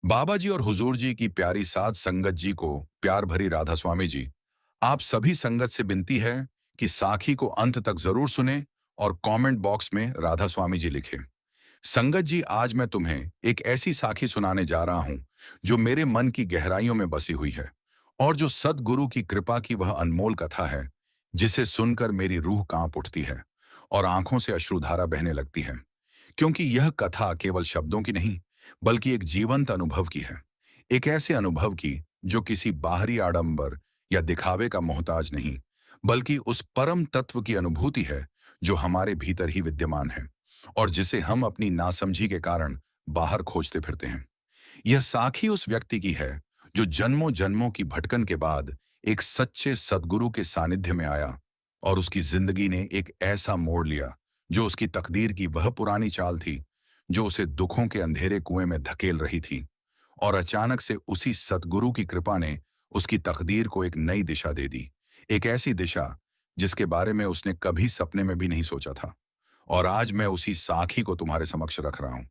बाबा जी और हुजूर जी की प्यारी साध संगत जी को प्यार भरी राधा स्वामी जी, आप सभी संगत से विनती है कि साखी को अंत तक जरूर सुने और कमेंट बॉक्स में राधा स्वामी जी लिखें। संगत जी, आज मैं तुम्हें एक ऐसी साखी सुनाने जा रहा हूं जो मेरे मन की गहराइयों में बसी हुई है और जो सदगुरु की कृपा की वह अनमोल कथा है जिसे सुनकर मेरी रूह कांप उठती है और आंखों से अश्रुधारा बहने लगती है। क्योंकि यह कथा केवल शब्दों की नहीं, बल्कि एक जीवंत अनुभव की है। एक ऐसे अनुभव की जो किसी बाहरी आडंबर या दिखावे का मोहताज नहीं, बल्कि उस परम तत्व की अनुभूति है जो हमारे भीतर ही विद्यमान है और जिसे हम अपनी नासमझी के कारण बाहर खोजते फिरते हैं। यह साखी उस व्यक्ति की है जो जन्मों जन्मों की भटकन के बाद एक सच्चे सद्गुरु के सानिध्य में आया और उसकी जिंदगी ने एक ऐसा मोड़ लिया जो उसकी तकदीर की वह पुरानी चाल थी जो उसे दुखों के अंधेरे कुएं में धकेल रही थी। और अचानक से उसी सतगुरु की कृपा ने उसकी तकदीर को एक नई दिशा दे दी, एक ऐसी दिशा जिसके बारे में उसने कभी सपने में भी नहीं सोचा था। और आज मैं उसी साखी को तुम्हारे समक्ष रख रहा हूं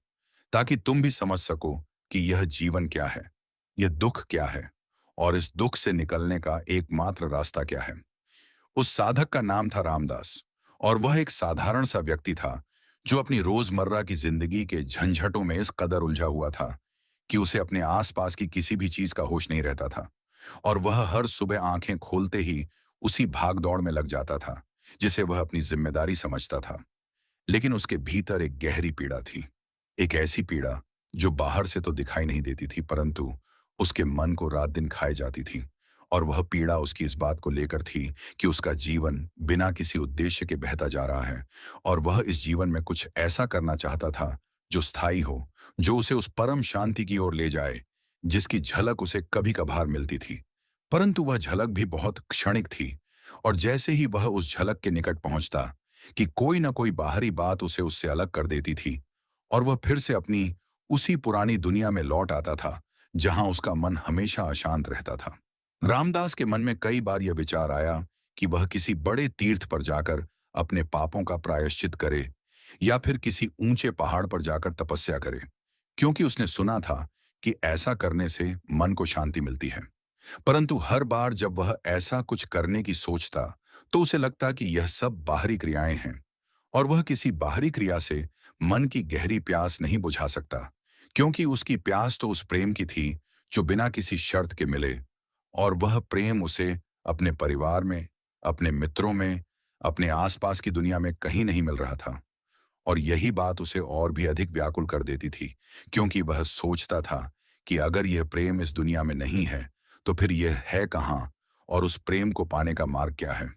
ताकि तुम भी समझ सको कि यह जीवन क्या है, यह दुख क्या है और इस दुख से निकलने का एकमात्र रास्ता क्या है। उस साधक का नाम था रामदास और वह एक साधारण सा व्यक्ति था जो अपनी रोजमर्रा की जिंदगी के झंझटों में इस कदर उलझा हुआ था कि उसे अपने आसपास की किसी भी चीज का होश नहीं रहता था। और वह हर सुबह आंखें खोलते ही उसी भाग दौड़ में लग जाता था जिसे वह अपनी जिम्मेदारी समझता था। लेकिन उसके भीतर एक गहरी पीड़ा थी, एक ऐसी पीड़ा जो बाहर से तो दिखाई नहीं देती थी परंतु उसके मन को रात दिन खाए जाती थी। और वह पीड़ा उसकी इस बात को लेकर थी कि उसका जीवन बिना किसी उद्देश्य के बहता जा रहा है और वह इस जीवन में कुछ ऐसा करना चाहता था जो स्थायी हो, जो उसे उस परम शांति की ओर ले जाए जिसकी झलक उसे कभी कभार मिलती थी। परंतु वह झलक भी बहुत क्षणिक थी और जैसे ही वह उस झलक के निकट पहुंचता कि कोई ना कोई बाहरी बात उसे उससे अलग कर देती थी और वह फिर से अपनी उसी पुरानी दुनिया में लौट आता था जहां उसका मन हमेशा अशांत रहता था। रामदास के मन में कई बार यह विचार आया कि वह किसी बड़े तीर्थ पर जाकर अपने पापों का प्रायश्चित करे या फिर किसी ऊंचे पहाड़ पर जाकर तपस्या करे, क्योंकि उसने सुना था कि ऐसा करने से मन को शांति मिलती है। परंतु हर बार जब वह ऐसा कुछ करने की सोचता तो उसे लगता कि यह सब बाहरी क्रियाएं हैं और वह किसी बाहरी क्रिया से मन की गहरी प्यास नहीं बुझा सकता, क्योंकि उसकी प्यास तो उस प्रेम की थी जो बिना किसी शर्त के मिले। और वह प्रेम उसे अपने परिवार में, अपने मित्रों में, अपने आसपास की दुनिया में कहीं नहीं मिल रहा था। और यही बात उसे और भी अधिक व्याकुल कर देती थी, क्योंकि वह सोचता था कि अगर यह प्रेम इस दुनिया में नहीं है तो फिर यह है कहाँ और उस प्रेम को पाने का मार्ग क्या है।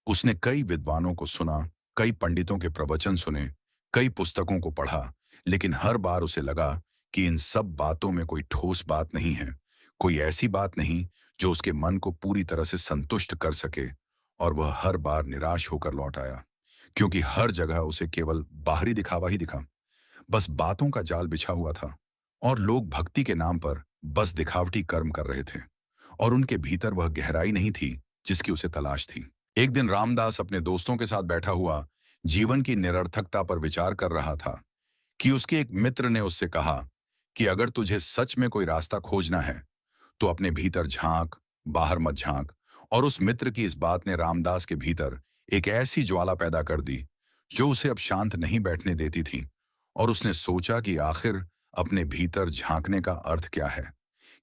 उसने कई विद्वानों को सुना, कई पंडितों के प्रवचन सुने, कई पुस्तकों को पढ़ा, लेकिन हर बार उसे लगा कि इन सब बातों में कोई ठोस बात नहीं है, कोई ऐसी बात नहीं जो उसके मन को पूरी तरह से संतुष्ट कर सके। और वह हर बार निराश होकर लौट आया, क्योंकि हर जगह उसे केवल बाहरी दिखावा ही दिखा, बस बातों का जाल बिछा हुआ था और लोग भक्ति के नाम पर बस दिखावटी कर्म कर रहे थे और उनके भीतर वह गहराई नहीं थी जिसकी उसे तलाश थी। एक दिन रामदास अपने दोस्तों के साथ बैठा हुआ जीवन की निरर्थकता पर विचार कर रहा था कि उसके एक मित्र ने उससे कहा कि अगर तुझे सच में कोई रास्ता खोजना है तो अपने भीतर झांक, बाहर मत झांक। और उस मित्र की इस बात ने रामदास के भीतर एक ऐसी ज्वाला पैदा कर दी जो उसे अब शांत नहीं बैठने देती थी। और उसने सोचा कि आखिर अपने भीतर झांकने का अर्थ क्या है,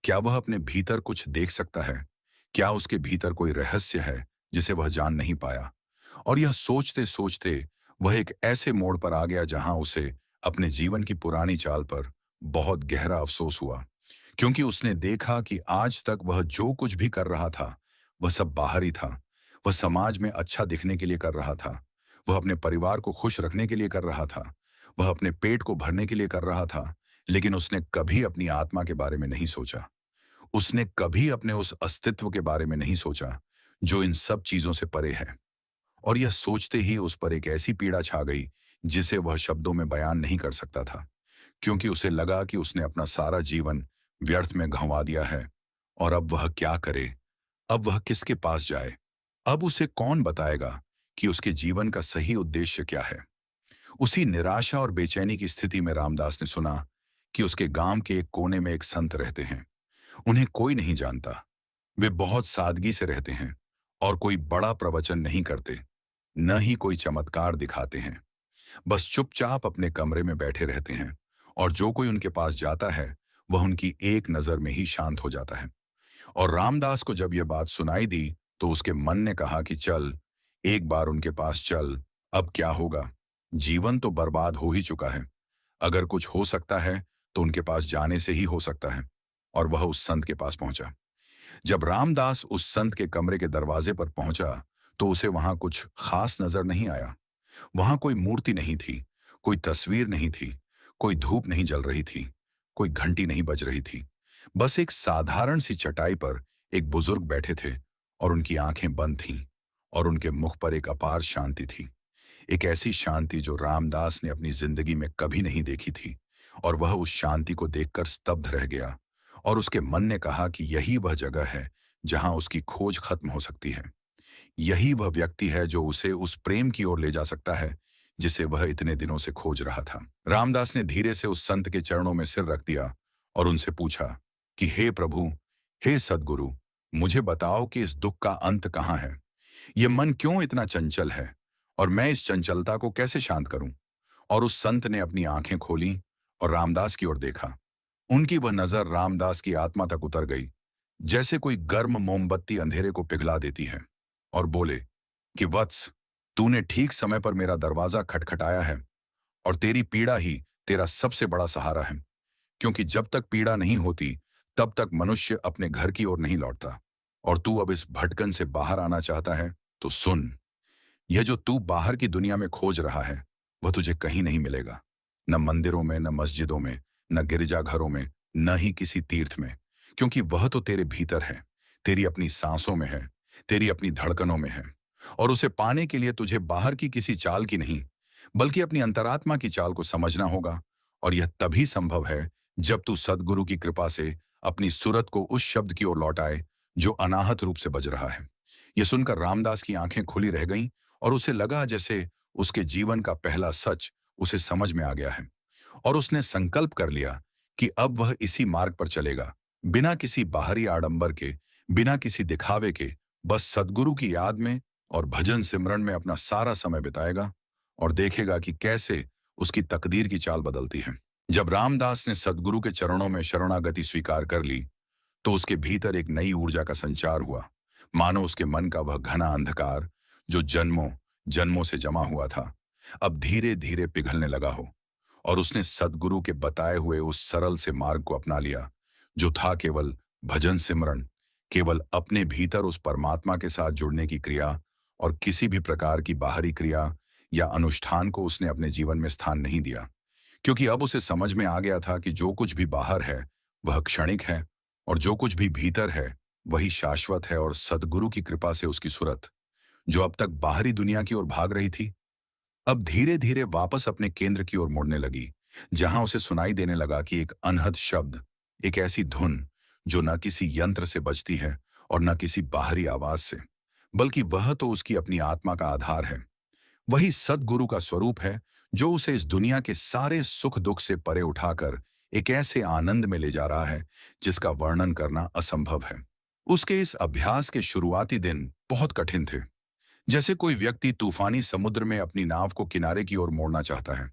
क्या वह अपने भीतर कुछ देख सकता है, क्या उसके भीतर कोई रहस्य है जिसे वह जान नहीं पाया। और यह सोचते सोचते वह एक ऐसे मोड़ पर आ गया जहां उसे अपने जीवन की पुरानी चाल पर बहुत गहरा अफसोस हुआ, क्योंकि उसने देखा कि आज तक वह जो कुछ भी कर रहा था वह सब बाहरी था। वह समाज में अच्छा दिखने के लिए कर रहा था, वह अपने परिवार को खुश रखने के लिए कर रहा था, वह अपने पेट को भरने के लिए कर रहा था, लेकिन उसने कभी अपनी आत्मा के बारे में नहीं सोचा। उसने कभी अपने उस अस्तित्व के बारे में नहीं सोचा जो इन सब चीजों से परे है। और यह सोचते ही उस पर एक ऐसी पीड़ा छा गई जिसे वह शब्दों में बयान नहीं कर सकता था, क्योंकि उसे लगा कि उसने अपना सारा जीवन व्यर्थ में गंवा दिया है। और अब वह क्या करे, अब वह किसके पास जाए, अब उसे कौन बताएगा कि उसके जीवन का सही उद्देश्य क्या है। उसी निराशा और बेचैनी की स्थिति में रामदास ने सुना कि उसके गांव के एक कोने में एक संत रहते हैं। उन्हें कोई नहीं जानता। वे बहुत सादगी से रहते हैं और कोई बड़ा प्रवचन नहीं करते, न ही कोई चमत्कार दिखाते हैं। बस चुपचाप अपने कमरे में बैठे रहते हैं और जो कोई उनके पास जाता है वह उनकी एक नजर में ही शांत हो जाता है। और रामदास को जब यह बात सुनाई दी तो उसके मन ने कहा कि चल, एक बार उनके पास चल। अब क्या होगा? जीवन तो बर्बाद हो ही चुका है। अगर कुछ हो सकता है तो उनके पास जाने से ही हो सकता है। और वह उस संत के पास पहुंचा। जब रामदास उस संत के कमरे के दरवाजे पर पहुंचा तो उसे वहां कुछ खास नजर नहीं आया। वहां कोई मूर्ति नहीं थी, कोई तस्वीर नहीं थी, कोई धूप नहीं जल रही थी, कोई घंटी नहीं बज रही थी। बस एक साधारण सी चटाई पर एक बुजुर्ग बैठे थे और उनकी आंखें बंद थीं और उनके मुख पर एक अपार शांति थी। एक ऐसी शांति जो रामदास ने अपनी जिंदगी में कभी नहीं देखी थी। और वह उस शांति को देखकर स्तब्ध रह गया और उसके मन ने कहा कि यही वह जगह है जहां उसकी खोज खत्म हो सकती है। यही वह व्यक्ति है जो उसे उस प्रेम की ओर ले जा सकता है जिसे वह इतने दिनों से खोज रहा था। रामदास ने धीरे से उस संत के चरणों में सिर रख दिया और उनसे पूछा कि हे प्रभु, हे सद्गुरु, मुझे बताओ कि इस दुख का अंत कहाँ है? ये मन क्यों इतना चंचल है और मैं इस चंचलता को कैसे शांत करूं? और उस संत ने अपनी आंखें खोली और रामदास की ओर देखा। उनकी वह नजर रामदास की आत्मा तक उतर गई, जैसे कोई गर्म मोमबत्ती अंधेरे को पिघला देती है, और बोले कि वत्स, तूने ठीक समय पर मेरा दरवाजा खटखटाया है और तेरी पीड़ा ही तेरा सबसे बड़ा सहारा है। क्योंकि जब तक पीड़ा नहीं होती तब तक मनुष्य अपने घर की ओर नहीं लौटता। और तू अब इस भटकन से बाहर आना चाहता है तो सुन, यह जो तू बाहर की दुनिया में खोज रहा है वह तुझे कहीं नहीं मिलेगा। न मंदिरों में, न मस्जिदों में, न गिरजाघरों में, न ही किसी तीर्थ में। क्योंकि वह तो तेरे भीतर है, तेरी अपनी सांसों में है, तेरी अपनी धड़कनों में है। और उसे पाने के लिए तुझे बाहर की किसी चाल की नहीं, बल्कि अपनी अंतरात्मा की चाल को समझना होगा। और यह तभी संभव है जब तू सद्गुरु की कृपा से अपनी सूरत को उस शब्द की ओर लौटाए जो अनाहत रूप से बज रहा है। यह सुनकर रामदास की आंखें खुली रह गईं और उसे लगा जैसे उसके जीवन का पहला सच उसे समझ में आ गया है। और उसने संकल्प कर लिया कि अब वह इसी मार्ग पर चलेगा, बिना किसी बाहरी आडंबर के, बिना किसी दिखावे के। बस सद्गुरु की याद में और भजन सिमरन में अपना सारा समय बिताएगा और देखेगा कि कैसे उसकी तकदीर की चाल बदलती है। जब रामदास ने सद्गुरु के चरणों में शरणागति स्वीकार कर ली तो उसके भीतर एक नई ऊर्जा का संचार हुआ। मानो उसके मन का वह घना अंधकार जो जन्मों जन्मों से जमा हुआ था अब धीरे धीरे पिघलने लगा हो। और उसने सद्गुरु के बताए हुए उस सरल से मार्ग को अपना लिया जो था केवल भजन सिमरन, केवल अपने भीतर उस परमात्मा के साथ जुड़ने की क्रिया। और किसी भी प्रकार की बाहरी क्रिया या अनुष्ठान को उसने अपने जीवन में स्थान नहीं दिया, क्योंकि अब उसे समझ में आ गया था कि जो कुछ भी बाहर है वह क्षणिक है और जो कुछ भी भीतर है वही शाश्वत है। और सद्गुरु की कृपा से उसकी सूरत, जो अब तक बाहरी दुनिया की ओर भाग रही थी, अब धीरे धीरे वापस अपने केंद्र की ओर मुड़ने लगी, जहां उसे सुनाई देने लगा कि एक अनहद शब्द, एक ऐसी धुन जो न किसी यंत्र से बजती है और न किसी बाहरी आवाज से, बल्कि वह तो उसकी अपनी आत्मा का आधार है। वही सद्गुरु का स्वरूप है जो उसे इस दुनिया के सारे सुख दुख से परे उठाकर एक ऐसे आनंद में ले जा रहा है जिसका वर्णन करना असंभव है। उसके इस अभ्यास के शुरुआती दिन बहुत कठिन थे। जैसे कोई व्यक्ति तूफानी समुद्र में अपनी नाव को किनारे की ओर मोड़ना चाहता है,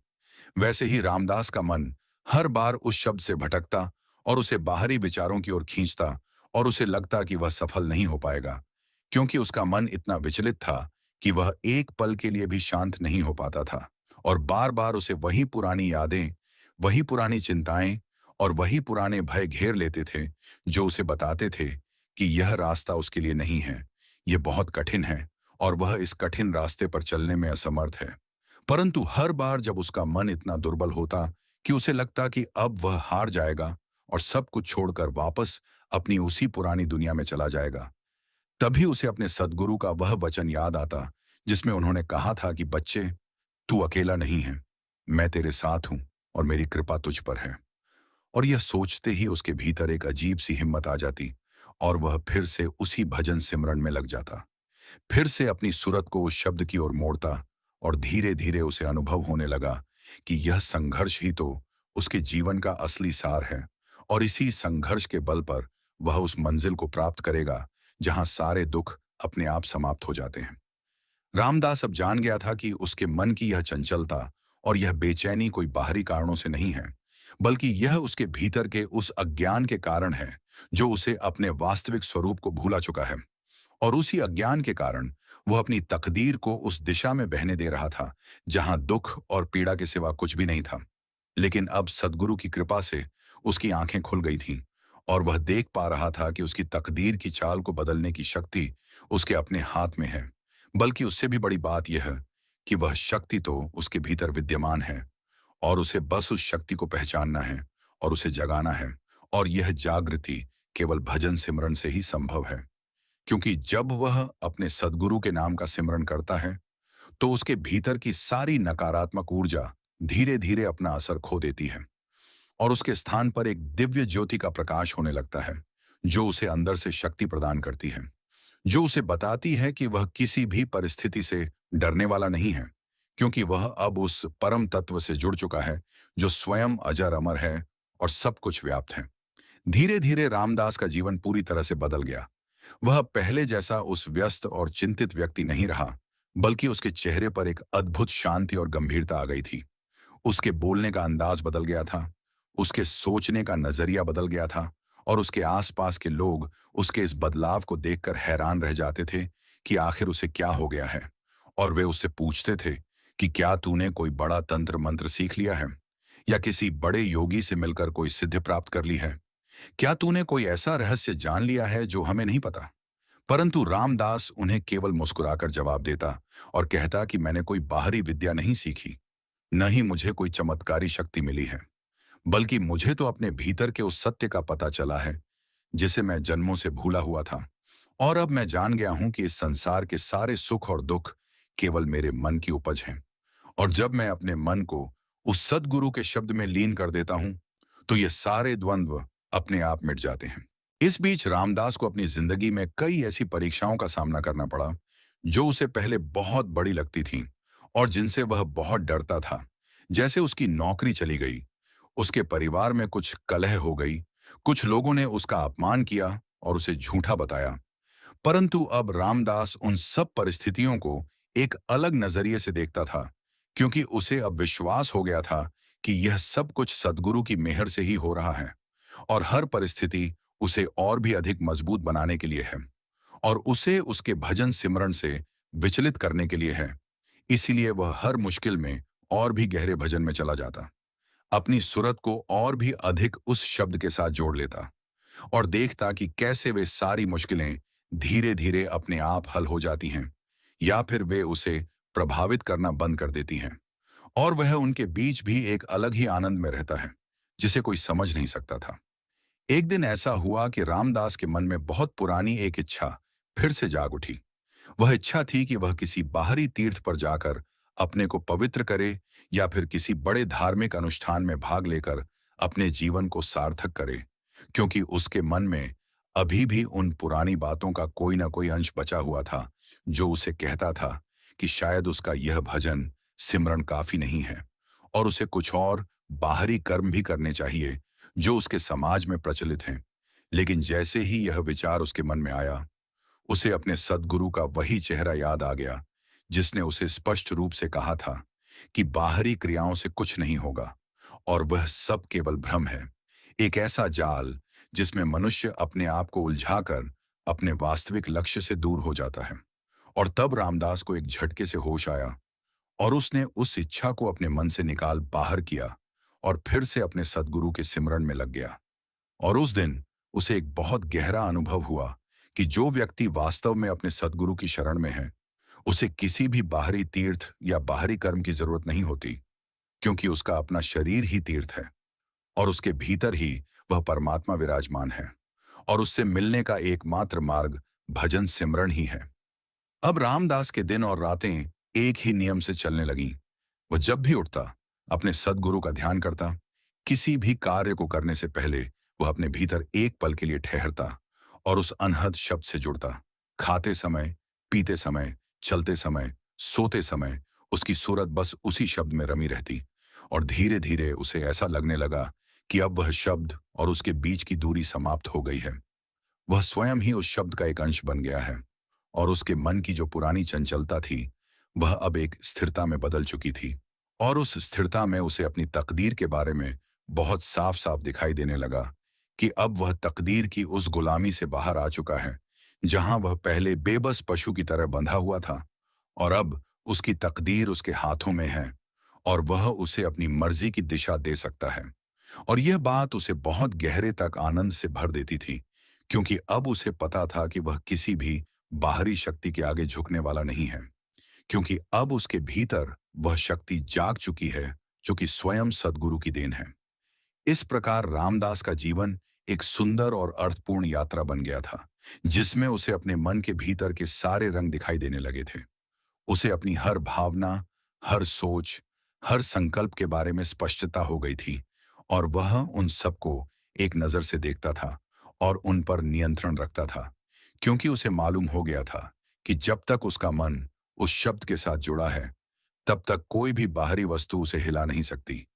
वैसे ही रामदास का मन हर बार उस शब्द से भटकता और उसे बाहरी विचारों की ओर खींचता। और उसे लगता कि वह सफल नहीं हो पाएगा, क्योंकि उसका मन इतना विचलित था कि वह एक पल के लिए भी शांत नहीं हो पाता था। और बार बार उसे वही पुरानी यादें, वही पुरानी चिंताएं और वही पुराने भय घेर लेते थे जो उसे बताते थे कि यह रास्ता उसके लिए नहीं है, यह बहुत कठिन है और वह इस कठिन रास्ते पर चलने में असमर्थ है। परंतु हर बार जब उसका मन इतना दुर्बल होता कि उसे लगता कि अब वह हार जाएगा और सब कुछ छोड़कर वापस अपनी उसी पुरानी दुनिया में चला जाएगा, तभी उसे अपने सद्गुरु का वह वचन याद आता जिसमें उन्होंने कहा था कि बच्चे, तू अकेला नहीं है, मैं तेरे साथ हूं और मेरी कृपा तुझ पर है। और यह सोचते ही उसके भीतर एक अजीब सी हिम्मत आ जाती और वह फिर से उसी भजन सिमरन में लग जाता, फिर से अपनी सूरत को उस शब्द की ओर मोड़ता। और धीरे धीरे उसे अनुभव होने लगा कि यह संघर्ष ही तो उसके जीवन का असली सार है और इसी संघर्ष के बल पर वह उस मंजिल को प्राप्त करेगा जहां सारे दुख अपने आप समाप्त हो जाते हैं। रामदास अब जान गया था कि उसके मन की यह चंचलता और यह बेचैनी कोई बाहरी कारणों से नहीं है, बल्कि यह उसके भीतर के उस अज्ञान के कारण है जो उसे अपने वास्तविक स्वरूप को भूला चुका है। और उसी अज्ञान के कारण वह अपनी तकदीर को उस दिशा में बहने दे रहा था जहां दुख और पीड़ा के सिवा कुछ भी नहीं था। लेकिन अब सद्गुरु की कृपा से उसकी आंखें खुल गई थीं और वह देख पा रहा था कि उसकी तकदीर की चाल को बदलने की शक्ति उसके अपने हाथ में है। बल्कि उससे भी बड़ी बात यह है कि वह शक्ति तो उसके भीतर विद्यमान है और उसे बस उस शक्ति को पहचानना है और उसे जगाना है। और यह जागृति केवल भजन सिमरन से ही संभव है, क्योंकि जब वह अपने सद्गुरु के नाम का सिमरन करता है तो उसके भीतर की सारी नकारात्मक ऊर्जा धीरे धीरे अपना असर खो देती है और उसके स्थान पर एक दिव्य ज्योति का प्रकाश होने लगता है जो उसे अंदर से शक्ति प्रदान करती है, जो उसे बताती है कि वह किसी भी परिस्थिति से डरने वाला नहीं है, क्योंकि वह अब उस परम तत्व से जुड़ चुका है जो स्वयं अजर अमर है और सब कुछ व्याप्त है। धीरे धीरे रामदास का जीवन पूरी तरह से बदल गया। वह पहले जैसा उस व्यस्त और चिंतित व्यक्ति नहीं रहा, बल्कि उसके चेहरे पर एक अद्भुत शांति और गंभीरता आ गई थी। उसके बोलने का अंदाज बदल गया था, उसके सोचने का नजरिया बदल गया था और उसके आसपास के लोग उसके इस बदलाव को देखकर हैरान रह जाते थे कि आखिर उसे क्या हो गया है। और वे उससे पूछते थे कि क्या तूने कोई बड़ा तंत्र मंत्र सीख लिया है या किसी बड़े योगी से मिलकर कोई सिद्धि प्राप्त कर ली है, क्या तूने कोई ऐसा रहस्य जान लिया है जो हमें नहीं पता। परंतु रामदास उन्हें केवल मुस्कुराकर जवाब देता और कहता कि मैंने कोई बाहरी विद्या नहीं सीखी, न ही मुझे कोई चमत्कारी शक्ति मिली है, बल्कि मुझे तो अपने भीतर के उस सत्य का पता चला है जिसे मैं जन्मों से भूला हुआ था। और अब मैं जान गया हूं कि इस संसार के सारे सुख और दुख केवल मेरे मन की उपज हैं। और जब मैं अपने मन को उस सद्गुरु के शब्द में लीन कर देता हूं तो ये सारे द्वंद्व अपने आप मिट जाते हैं। इस बीच रामदास को अपनी जिंदगी में कई ऐसी परीक्षाओं का सामना करना पड़ा जो उसे पहले बहुत बड़ी लगती थीं और जिनसे वह बहुत डरता था। जैसे उसकी नौकरी चली गई, उसके परिवार में कुछ कलह हो गई, कुछ लोगों ने उसका अपमान किया और उसे झूठा बताया। परंतु अब रामदास उन सब परिस्थितियों को एक अलग नजरिए से देखता था, क्योंकि उसे अब विश्वास हो गया था कि यह सब कुछ सद्गुरु की मेहर से ही हो रहा है और हर परिस्थिति उसे और भी अधिक मजबूत बनाने के लिए है और उसे उसके भजन सिमरन से विचलित करने के लिए है। इसीलिए वह हर मुश्किल में और भी गहरे भजन में चला जाता, अपनी सुरत को और भी अधिक उस शब्द के साथ जोड़ लेता और देखता कि कैसे वे सारी मुश्किलें धीरे धीरे अपने आप हल हो जाती हैं या फिर वे उसे प्रभावित करना बंद कर देती हैं। और वह उनके बीच भी एक अलग ही आनंद में रहता है जिसे कोई समझ नहीं सकता था। एक दिन ऐसा हुआ कि रामदास के मन में बहुत पुरानी एक इच्छा फिर से जाग उठी। वह इच्छा थी कि वह किसी बाहरी तीर्थ पर जाकर अपने को पवित्र करे या फिर किसी बड़े धार्मिक अनुष्ठान में भाग लेकर अपने जीवन को सार्थक करे, क्योंकि उसके मन में अभी भी उन पुरानी बातों का कोई ना कोई अंश बचा हुआ था जो उसे कहता था कि शायद उसका यह भजन सिमरन काफी नहीं है और उसे कुछ और बाहरी कर्म भी करने चाहिए जो उसके समाज में प्रचलित हैं। लेकिन जैसे ही यह विचार उसके मन में आया, उसे अपने सद्गुरु का वही चेहरा याद आ गया जिसने उसे स्पष्ट रूप से कहा था कि बाहरी क्रियाओं से कुछ नहीं होगा और वह सब केवल भ्रम है, एक ऐसा जाल जिसमें मनुष्य अपने आप को उलझाकर अपने वास्तविक लक्ष्य से दूर हो जाता है। और तब रामदास को एक झटके से होश आया और उसने उस इच्छा को अपने मन से निकाल बाहर किया और फिर से अपने सद्गुरु के सिमरन में लग गया। और उस दिन उसे एक बहुत गहरा अनुभव हुआ कि जो व्यक्ति वास्तव में अपने सद्गुरु की शरण में है, उसे किसी भी बाहरी तीर्थ या बाहरी कर्म की जरूरत नहीं होती, क्योंकि उसका अपना शरीर ही तीर्थ है और उसके भीतर ही वह परमात्मा विराजमान है और उससे मिलने का एकमात्र मार्ग भजन सिमरन ही है। अब रामदास के दिन और रातें एक ही नियम से चलने लगीं। वह जब भी उठता अपने सद्गुरु का ध्यान करता, किसी भी कार्य को करने से पहले वह अपने भीतर एक पल के लिए ठहरता और उस अनहद शब्द से जुड़ता। खाते समय, पीते समय, चलते समय, सोते समय उसकी सूरत बस उसी शब्द में रमी रहती और धीरे धीरे उसे ऐसा लगने लगा कि अब वह शब्द और उसके बीच की दूरी समाप्त हो गई है। वह स्वयं ही उस शब्द का एक अंश बन गया है और उसके मन की जो पुरानी चंचलता थी, वह अब एक स्थिरता में बदल चुकी थी। और उस स्थिरता में उसे अपनी तकदीर के बारे में बहुत साफ साफ दिखाई देने लगा कि अब वह तकदीर की उस गुलामी से बाहर आ चुका है, जहां वह पहले बेबस पशु की तरह बंधा हुआ था, और अब उसकी तकदीर उसके हाथों में है और वह उसे अपनी मर्जी की दिशा दे सकता है। और यह बात उसे बहुत गहरे तक आनंद से भर देती थी, क्योंकि अब उसे पता था कि वह किसी भी बाहरी शक्ति के आगे झुकने वाला नहीं है, क्योंकि अब उसके भीतर वह शक्ति जाग चुकी है, जो कि स्वयं सद्गुरु की देन है। इस प्रकार रामदास का जीवन एक सुंदर और अर्थपूर्ण यात्रा बन गया था, जिसमें उसे अपने मन के भीतर के सारे रंग दिखाई देने लगे थे। उसे अपनी हर भावना, हर सोच, हर संकल्प के बारे में स्पष्टता हो गई थी, और वह उन सबको एक नजर से देखता था और उन पर नियंत्रण रखता था, क्योंकि उसे मालूम हो गया था कि जब तक उसका मन उस शब्द के साथ जुड़ा है, तब तक कोई भी बाहरी वस्तु उसे हिला नहीं सकती।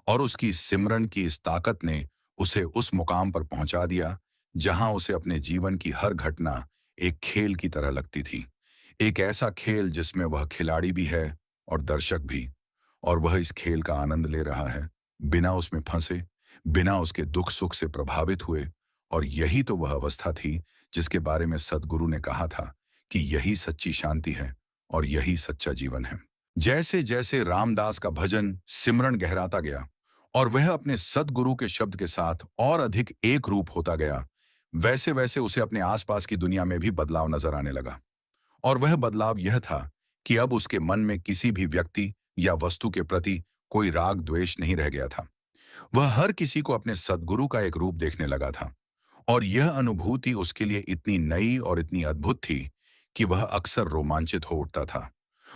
और उसकी सिमरन की इस ताकत ने उसे उस मुकाम पर पहुंचा दिया, जहां उसे अपने जीवन की हर घटना एक खेल की तरह लगती थी। एक ऐसा खेल जिसमें वह खिलाड़ी भी है और दर्शक भी, और वह इस खेल का आनंद ले रहा है, बिना उसमें फंसे, बिना उसके दुख सुख से प्रभावित हुए। और यही तो वह अवस्था थी जिसके बारे में सद्गुरु ने कहा था कि यही सच्ची शांति है और यही सच्चा जीवन है। जैसे जैसे रामदास का भजन सिमरन गहराता गया और वह अपने सद्गुरु के शब्द के साथ और अधिक एक रूप होता गया, वैसे वैसे उसे अपने आसपास की दुनिया में भी बदलाव नजर आने लगा। और वह बदलाव यह था कि अब उसके मन में किसी भी व्यक्ति या वस्तु के प्रति कोई राग द्वेष नहीं रह गया था। वह हर किसी को अपने सद्गुरु का एक रूप देखने लगा था, और यह अनुभूति उसके लिए इतनी नई और इतनी अद्भुत थी कि वह अक्सर रोमांचित हो उठता था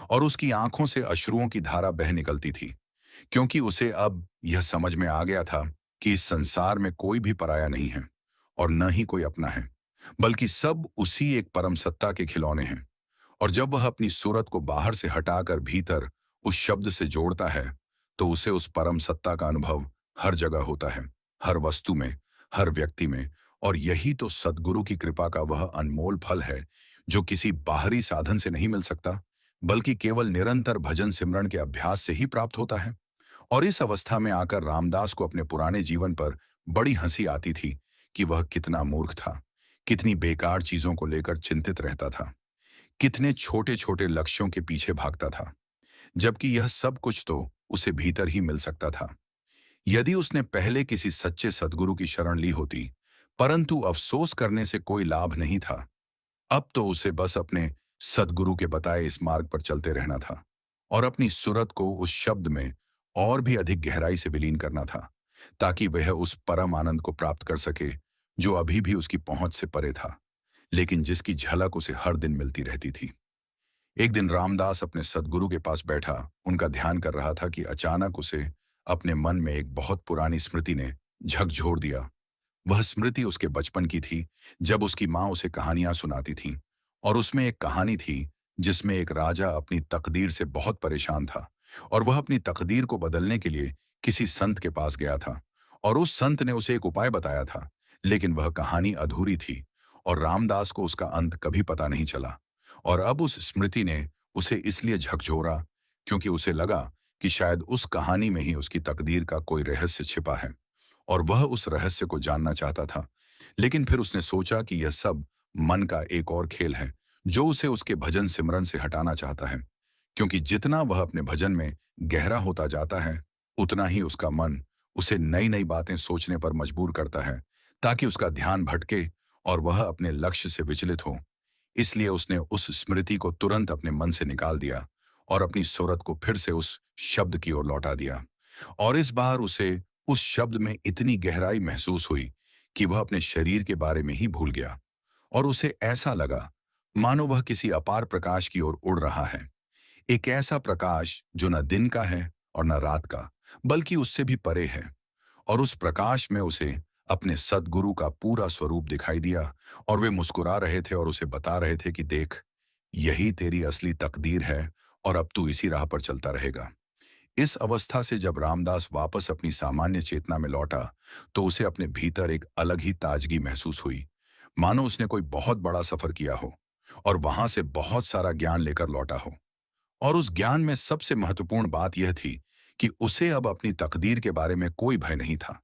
और उसकी आंखों से अश्रुओं की धारा बह निकलती थी, क्योंकि उसे अब यह समझ में आ गया था कि इस संसार में कोई भी पराया नहीं है और न ही कोई अपना है, बल्कि सब उसी एक परम सत्ता के खिलौने हैं। और जब वह अपनी सूरत को बाहर से हटाकर भीतर उस शब्द से जोड़ता है, तो उसे उस परम सत्ता का अनुभव हर जगह होता है, हर वस्तु में, हर व्यक्ति में। और यही तो सद्गुरु की कृपा का वह अनमोल फल है, जो किसी बाहरी साधन से नहीं मिल सकता, बल्कि केवल निरंतर भजन सिमरन के अभ्यास से ही प्राप्त होता है। और इस अवस्था में आकर रामदास को अपने पुराने जीवन पर बड़ी हंसी आती थी कि वह कितना मूर्ख था, कितनी बेकार चीजों को लेकर चिंतित रहता था, कितने छोटे छोटे लक्ष्यों के पीछे भागता था, जबकि यह सब कुछ तो उसे भीतर ही मिल सकता था यदि उसने पहले किसी सच्चे सद्गुरु की शरण ली होती। परंतु अफसोस करने से कोई लाभ नहीं था। अब तो उसे बस अपने सद्गुरु के बताए इस मार्ग पर चलते रहना था और अपनी सूरत को उस शब्द में और भी अधिक गहराई से विलीन करना था, ताकि वह उस परम आनंद को प्राप्त कर सके जो अभी भी उसकी पहुंच से परे था, लेकिन जिसकी झलक उसे हर दिन मिलती रहती थी। एक दिन रामदास अपने सद्गुरु के पास बैठा उनका ध्यान कर रहा था कि अचानक उसे अपने मन में एक बहुत पुरानी स्मृति ने झकझोर दिया। वह स्मृति उसके बचपन की थी, जब उसकी माँ उसे कहानियां सुनाती थीं, और उसमें एक कहानी थी जिसमें एक राजा अपनी तकदीर से बहुत परेशान था और वह अपनी तकदीर को बदलने के लिए किसी संत के पास गया था, और उस संत ने उसे एक उपाय बताया था, लेकिन वह कहानी अधूरी थी और रामदास को उसका अंत कभी पता नहीं चला। और अब उस स्मृति ने उसे इसलिए झकझोरा क्योंकि उसे लगा कि शायद उस कहानी में ही उसकी तकदीर का कोई रहस्य छिपा है और वह उस रहस्य को जानना चाहता था। लेकिन फिर उसने सोचा कि यह सब मन का एक और खेल है जो उसे उसके भजन सिमरन से हटाना चाहता है, क्योंकि जितना वह अपने भजन में गहरा होता जाता है, उतना ही उसका मन उसे नई नई बातें सोचने पर मजबूर करता है, ताकि उसका ध्यान भटके और वह अपने लक्ष्य से विचलित हो। इसलिए उसने उस स्मृति को तुरंत अपने मन से निकाल दिया और अपनी सूरत को फिर से उस शब्द की ओर लौटा दिया। और इस बार उसे उस शब्द में इतनी गहराई महसूस हुई कि वह अपने शरीर के बारे में ही भूल गया, और उसे ऐसा लगा मानो वह किसी अपार प्रकाश की ओर उड़ रहा है। एक ऐसा प्रकाश जो न दिन का है और न रात का, बल्कि उससे भी परे है। और उस प्रकाश में उसे अपने सद्गुरु का पूरा स्वरूप दिखाई दिया, और वे मुस्कुरा रहे थे और उसे बता रहे थे कि देख, यही तेरी असली तकदीर है और अब तू इसी राह पर चलता रहेगा। इस अवस्था से जब रामदास वापस अपनी सामान्य चेतना में लौटा, तो उसे अपने भीतर एक अलग ही ताजगी महसूस हुई, मानो उसने कोई बहुत बड़ा सफर किया हो और वहां से बहुत सारा ज्ञान लेकर लौटा हो। और उस ज्ञान में सबसे महत्वपूर्ण बात यह थी कि उसे अब अपनी तकदीर के बारे में कोई भय नहीं था।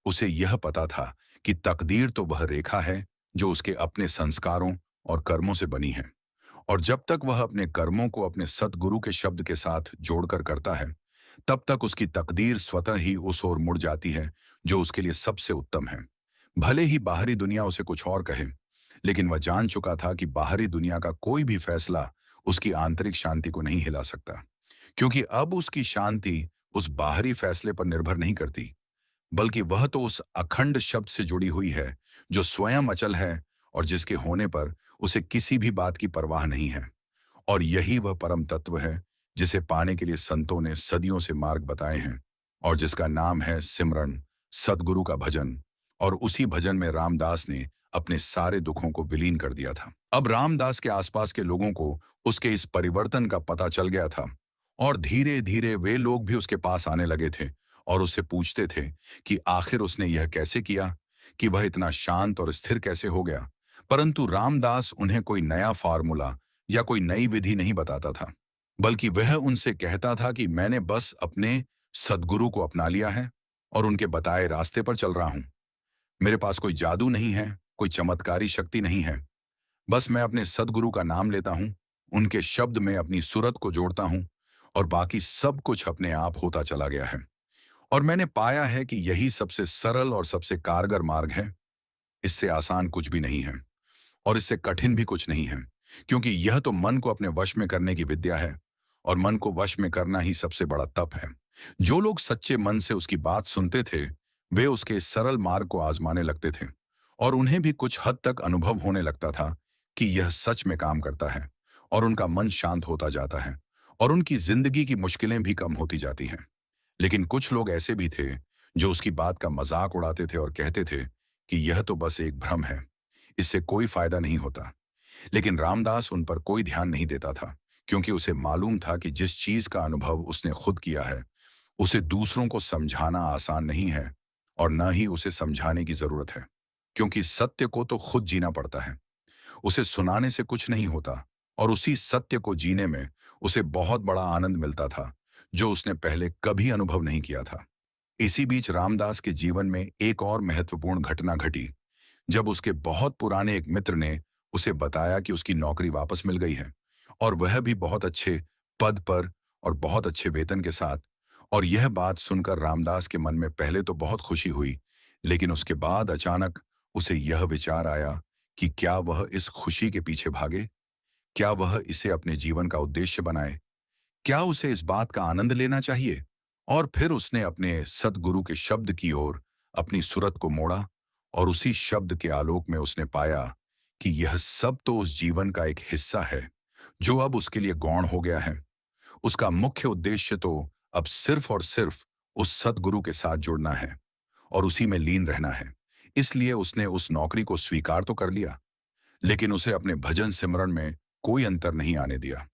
उसे यह पता था कि तकदीर तो वह रेखा है जो उसके अपने संस्कारों और कर्मों से बनी है, और जब तक वह अपने कर्मों को अपने सतगुरु के शब्द के साथ जोड़कर करता है, तब तक उसकी तकदीर स्वतः ही उस ओर मुड़ जाती है जो उसके लिए सबसे उत्तम है। भले ही बाहरी दुनिया उसे कुछ और कहे, लेकिन वह जान चुका था कि बाहरी दुनिया का कोई भी फैसला उसकी आंतरिक शांति को नहीं हिला सकता, क्योंकि अब उसकी शांति उस बाहरी फैसले पर निर्भर नहीं करती, बल्कि वह तो उस अखंड शब्द से जुड़ी हुई है जो स्वयं अचल है और जिसके होने पर उसे किसी भी बात की परवाह नहीं है। और यही वह परम तत्व है जिसे पाने के लिए संतों ने सदियों से मार्ग बताए हैं, और जिसका नाम है सिमरन, सदगुरु का भजन। और उसी भजन में रामदास ने अपने सारे दुखों को विलीन कर दिया था। अब रामदास के आसपास के लोगों को उसके इस परिवर्तन का पता चल गया था, और धीरे धीरे वे लोग भी उसके पास आने लगे थे और उससे पूछते थे कि आखिर उसने यह कैसे किया, कि वह इतना शांत और स्थिर कैसे हो गया। परंतु रामदास उन्हें कोई नया फार्मूला या कोई नई विधि नहीं बताता था, बल्कि वह उनसे कहता था कि मैंने बस अपने सद्गुरु को अपना लिया है और उनके बताए रास्ते पर चल रहा हूं। मेरे पास कोई जादू नहीं है, कोई चमत्कारी शक्ति नहीं है। बस मैं अपने सद्गुरु का नाम लेता हूं, उनके शब्द में अपनी सूरत को जोड़ता हूं, और बाकी सब कुछ अपने आप होता चला गया है। और मैंने पाया है कि यही सबसे सरल और सबसे कारगर मार्ग है। इससे आसान कुछ भी नहीं है और इससे कठिन भी कुछ नहीं है, क्योंकि यह तो मन को अपने वश में करने की विद्या है, और मन को वश में करना ही सबसे बड़ा तप है। जो लोग सच्चे मन से उसकी बात सुनते थे, वे उसके इस सरल मार्ग को आजमाने लगते थे, और उन्हें भी कुछ हद तक अनुभव होने लगता था कि यह सच में काम करता है, और उनका मन शांत होता जाता है, और उनकी जिंदगी की मुश्किलें भी कम होती जाती हैं। लेकिन कुछ लोग ऐसे भी थे जो उसकी बात का मजाक उड़ाते थे और कहते थे कि यह तो बस एक भ्रम है, इससे कोई फायदा नहीं होता। लेकिन रामदास उन पर कोई ध्यान नहीं देता था, क्योंकि उसे मालूम था कि जिस चीज का अनुभव उसने खुद किया है, उसे दूसरों को समझाना आसान नहीं है, और न ही उसे समझाने की जरूरत है, क्योंकि सत्य को तो खुद जीना पड़ता है। उसे सुनाने से कुछ नहीं होता, और उसी सत्य को जीने में उसे बहुत बड़ा आनंद मिलता था, जो उसने पहले कभी अनुभव नहीं किया था। इसी बीच रामदास के जीवन में एक और महत्वपूर्ण घटना घटी, जब उसके बहुत पुराने एक मित्र ने उसे बताया कि उसकी नौकरी वापस मिल गई है, और वह भी बहुत अच्छे पद पर और बहुत अच्छे वेतन के साथ। और यह बात सुनकर रामदास के मन में पहले तो बहुत खुशी हुई, लेकिन उसके बाद अचानक उसे यह विचार आया कि क्या वह इस खुशी के पीछे भागे, क्या वह इसे अपने जीवन का उद्देश्य बनाए, क्या उसे इस बात का आनंद लेना चाहिए। और फिर उसने अपने सतगुरु के शब्द की ओर अपनी सूरत को मोड़ा, और उसी शब्द के आलोक में उसने पाया कि यह सब तो उस जीवन का एक हिस्सा है जो अब उसके लिए गौण हो गया है। उसका मुख्य उद्देश्य तो अब सिर्फ और सिर्फ उस सतगुरु के साथ जुड़ना है और उसी में लीन रहना है। इसलिए उसने उस नौकरी को स्वीकार तो कर लिया, लेकिन उसे अपने भजन सिमरन में कोई अंतर नहीं आने दिया।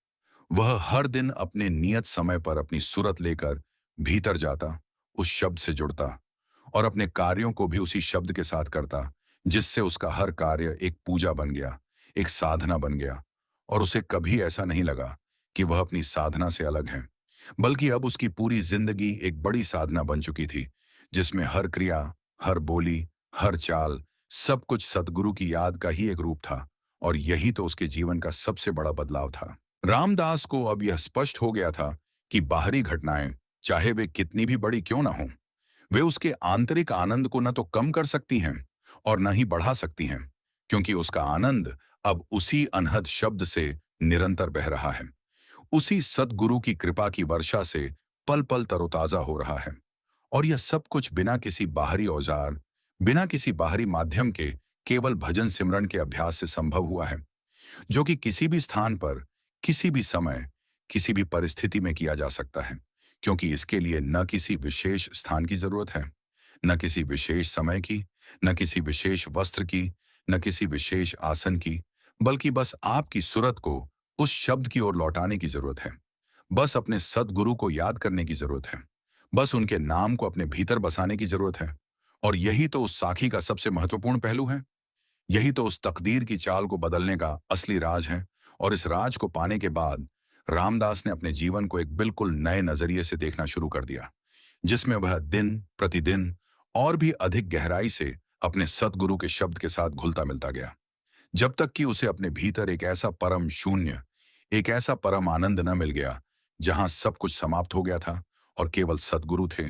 वह हर दिन अपने नियत समय पर अपनी सूरत लेकर भीतर जाता, उस शब्द से जुड़ता, और अपने कार्यों को भी उसी शब्द के साथ करता, जिससे उसका हर कार्य एक पूजा बन गया, एक साधना बन गया। और उसे कभी ऐसा नहीं लगा कि वह अपनी साधना से अलग है, बल्कि अब उसकी पूरी जिंदगी एक बड़ी साधना बन चुकी थी, जिसमें हर क्रिया, हर बोली, हर चाल, सब कुछ सतगुरु की याद का ही एक रूप था। और यही तो उसके जीवन का सबसे बड़ा बदलाव था। रामदास को अब यह स्पष्ट हो गया था कि बाहरी घटनाएं, चाहे वे कितनी भी बड़ी क्यों ना हों, वे उसके आंतरिक आनंद को न तो कम कर सकती हैं और न ही बढ़ा सकती हैं, क्योंकि उसका आनंद अब उसी अनहद शब्द से निरंतर बह रहा है, उसी सतगुरु की कृपा की वर्षा से पल पल तरोताजा हो रहा है। और यह सब कुछ बिना किसी बाहरी औजार, बिना किसी बाहरी माध्यम के, केवल भजन सिमरन के अभ्यास से संभव हुआ है, जो कि किसी भी स्थान पर, किसी भी समय, किसी भी परिस्थिति में किया जा सकता है, क्योंकि इसके लिए न किसी विशेष स्थान की जरूरत है, न किसी विशेष समय की, न किसी विशेष वस्त्र की, न किसी विशेष आसन की, बल्कि बस आपकी सूरत को उस शब्द की ओर लौटाने की जरूरत है। बस अपने सद्गुरु को याद करने की जरूरत है। बस उनके नाम को अपने भीतर बसाने की जरूरत है। और यही तो उस साखी का सबसे महत्वपूर्ण पहलू है। यही तो उस तकदीर की चाल को बदलने का असली राज है। और इस राज को पाने के बाद रामदास ने अपने जीवन को एक बिल्कुल नए नजरिए से देखना शुरू कर दिया, जिसमें वह दिन प्रतिदिन और भी अधिक गहराई से अपने सद्गुरु के शब्द के साथ घुलता मिलता गया, जब तक कि उसे अपने भीतर एक ऐसा परम शून्य, एक ऐसा परम आनंद न मिल गया, जहां सब कुछ समाप्त हो गया था और केवल सद्गुरु थे,